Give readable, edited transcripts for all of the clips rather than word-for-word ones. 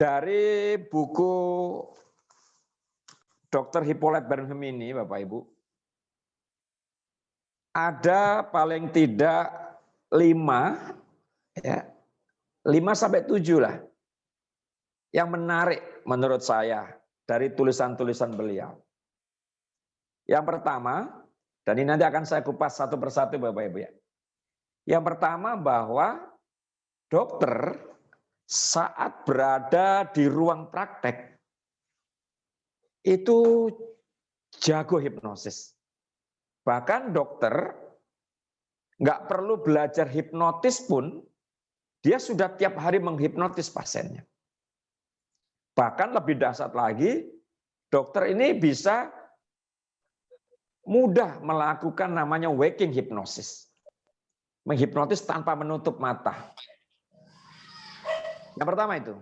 Dari buku Dr. Hippolyte Burnham ini, Bapak Ibu, ada paling tidak 5 sampai 7 lah yang menarik menurut saya dari tulisan-tulisan beliau. Yang pertama, dan ini nanti akan saya kupas satu persatu Bapak Ibu ya. Yang pertama bahwa dokter saat berada di ruang praktek itu jago hipnosis. Bahkan dokter nggak perlu belajar hipnotis pun, dia sudah tiap hari menghipnotis pasiennya. Bahkan lebih dahsyat lagi, dokter ini bisa mudah melakukan namanya waking hypnosis. Menghipnotis tanpa menutup mata. Yang pertama itu.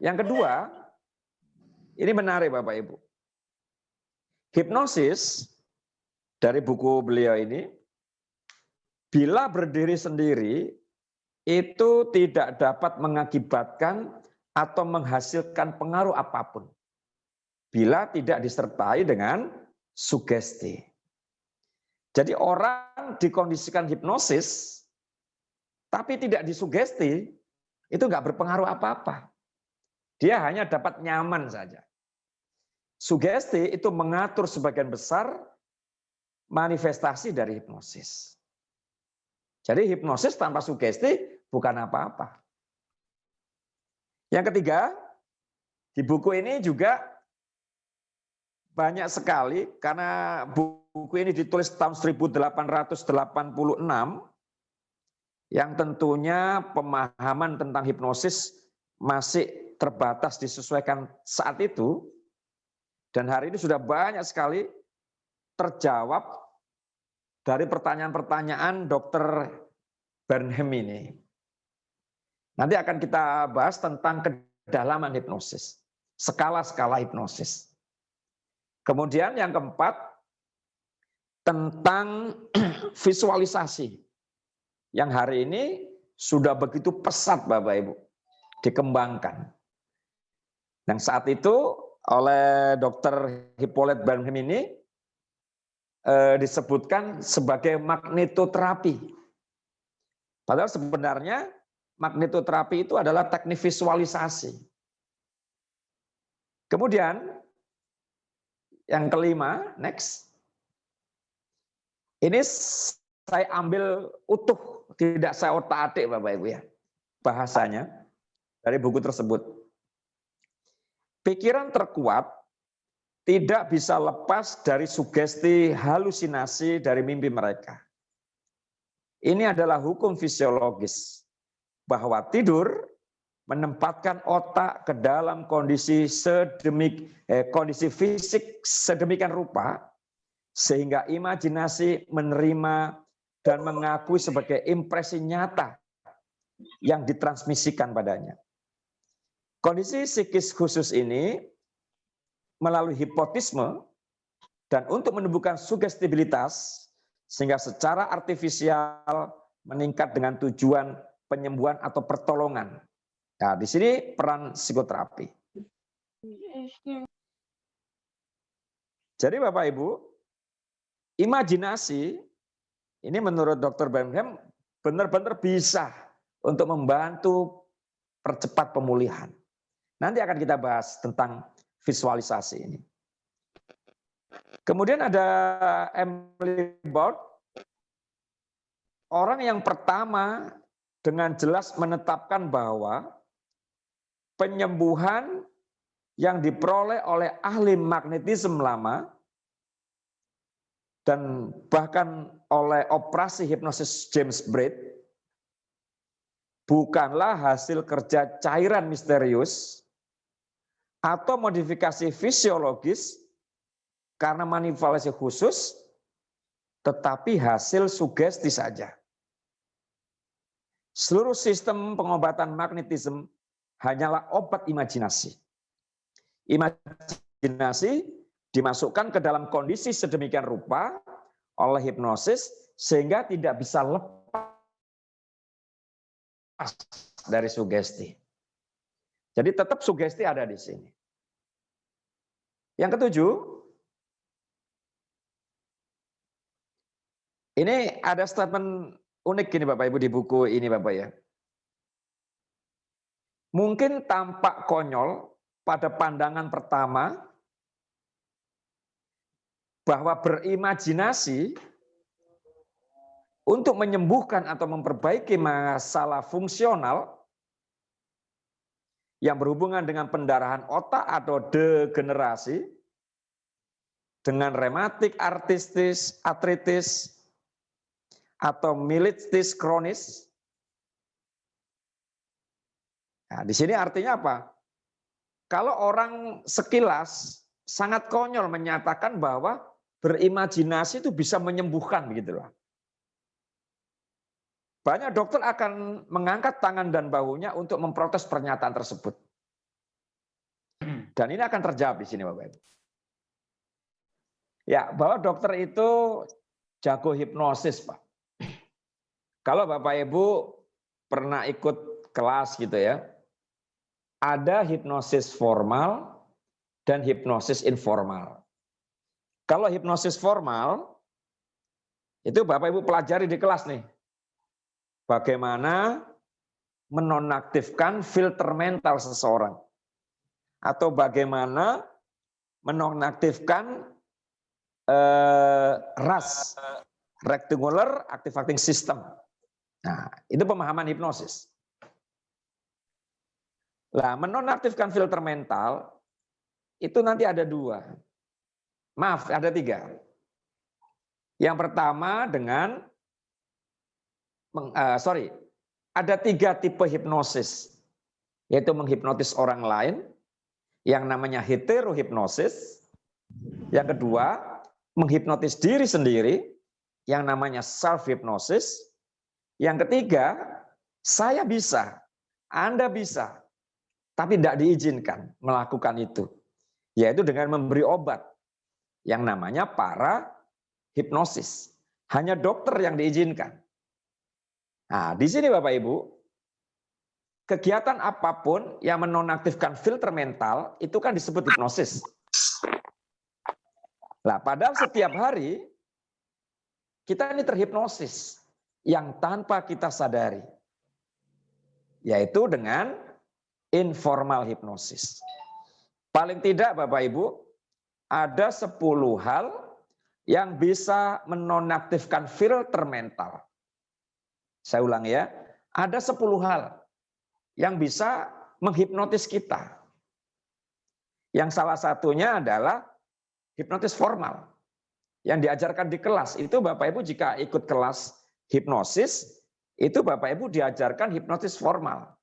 Yang kedua, ini menarik Bapak Ibu. Hipnosis dari buku beliau ini, bila berdiri sendiri, itu tidak dapat mengakibatkan atau menghasilkan pengaruh apapun. Bila tidak disertai dengan sugesti. Jadi orang dikondisikan hipnosis, tapi tidak disugesti, itu nggak berpengaruh apa-apa. Dia hanya dapat nyaman saja. Sugesti itu mengatur sebagian besar manifestasi dari hipnosis. Jadi hipnosis tanpa sugesti bukan apa-apa. Yang ketiga, di buku ini juga banyak sekali, karena buku ini ditulis tahun 1886, yang tentunya pemahaman tentang hipnosis masih terbatas disesuaikan saat itu, dan hari ini sudah banyak sekali terjawab dari pertanyaan-pertanyaan Dr. Burnham ini. Nanti akan kita bahas tentang kedalaman hipnosis, skala-skala hipnosis. Kemudian yang keempat, tentang visualisasi. Yang hari ini sudah begitu pesat Bapak Ibu, dikembangkan. Dan saat itu oleh Dr. Hippolyte Burnham ini disebutkan sebagai magnetoterapi. Padahal sebenarnya magnetoterapi itu adalah teknik visualisasi. Kemudian yang kelima, next. Ini saya ambil utuh, tidak saya otak-atik Bapak Ibu ya. Bahasanya dari buku tersebut. Pikiran terkuat tidak bisa lepas dari sugesti halusinasi dari mimpi mereka. Ini adalah hukum fisiologis bahwa tidur menempatkan otak ke dalam kondisi fisik sedemikian rupa sehingga imajinasi menerima dan mengakui sebagai impresi nyata yang ditransmisikan padanya. Kondisi psikis khusus ini melalui hipotisme dan untuk menumbuhkan sugestibilitas sehingga secara artifisial meningkat dengan tujuan penyembuhan atau pertolongan. Nah, di sini peran psikoterapi. Jadi Bapak Ibu, imajinasi ini menurut Dr. Burnham benar-benar bisa untuk membantu percepat pemulihan. Nanti akan kita bahas tentang visualisasi ini. Kemudian ada Emily Board, orang yang pertama dengan jelas menetapkan bahwa penyembuhan yang diperoleh oleh ahli magnetisme lama dan bahkan oleh operasi hipnosis James Braid bukanlah hasil kerja cairan misterius atau modifikasi fisiologis karena manipulasi khusus, tetapi hasil sugesti saja. Seluruh sistem pengobatan magnetisme hanyalah obat imajinasi. Imajinasi dimasukkan ke dalam kondisi sedemikian rupa oleh hipnosis sehingga tidak bisa lepas dari sugesti. Jadi tetap sugesti ada di sini. Yang ketujuh, ini ada statement unik gini Bapak Ibu di buku ini Bapak ya. Mungkin tampak konyol pada pandangan pertama bahwa berimajinasi untuk menyembuhkan atau memperbaiki masalah fungsional yang berhubungan dengan pendarahan otak atau degenerasi, dengan rematik artritis, atau mielitis kronis. Nah, di sini artinya apa? Kalau orang sekilas sangat konyol menyatakan bahwa berimajinasi itu bisa menyembuhkan begitu loh. Banyak dokter akan mengangkat tangan dan bahunya untuk memprotes pernyataan tersebut. Dan ini akan terjawab di sini Bapak Ibu. Ya, bahwa dokter itu jago hipnosis, Pak. Kalau Bapak Ibu pernah ikut kelas gitu ya, ada hipnosis formal dan hipnosis informal. Kalau hipnosis formal, itu Bapak Ibu pelajari di kelas nih. Bagaimana menonaktifkan filter mental seseorang. Atau bagaimana menonaktifkan RAS, Rectangular Activating System. Nah, itu pemahaman hipnosis. Lah, menonaktifkan filter mental, itu nanti ada dua. Maaf, ada tiga. Yang pertama dengan ada tiga tipe hipnosis, yaitu menghipnotis orang lain, yang namanya heterohipnosis. Yang kedua, menghipnotis diri sendiri, yang namanya self-hypnosis. Yang ketiga, saya bisa, Anda bisa, tapi tidak diizinkan melakukan itu, yaitu dengan memberi obat, yang namanya parahipnosis. Hanya dokter yang diizinkan. Nah, di sini Bapak Ibu, kegiatan apapun yang menonaktifkan filter mental itu kan disebut hipnosis. Nah, padahal setiap hari kita ini terhipnosis yang tanpa kita sadari, yaitu dengan informal hipnosis. Paling tidak Bapak Ibu, ada 10 hal yang bisa menonaktifkan filter mental. Saya ulang ya, ada 10 hal yang bisa menghipnotis kita. Yang salah satunya adalah hipnotis formal. Yang diajarkan di kelas, itu Bapak Ibu jika ikut kelas hipnosis, itu Bapak Ibu diajarkan hipnotis formal.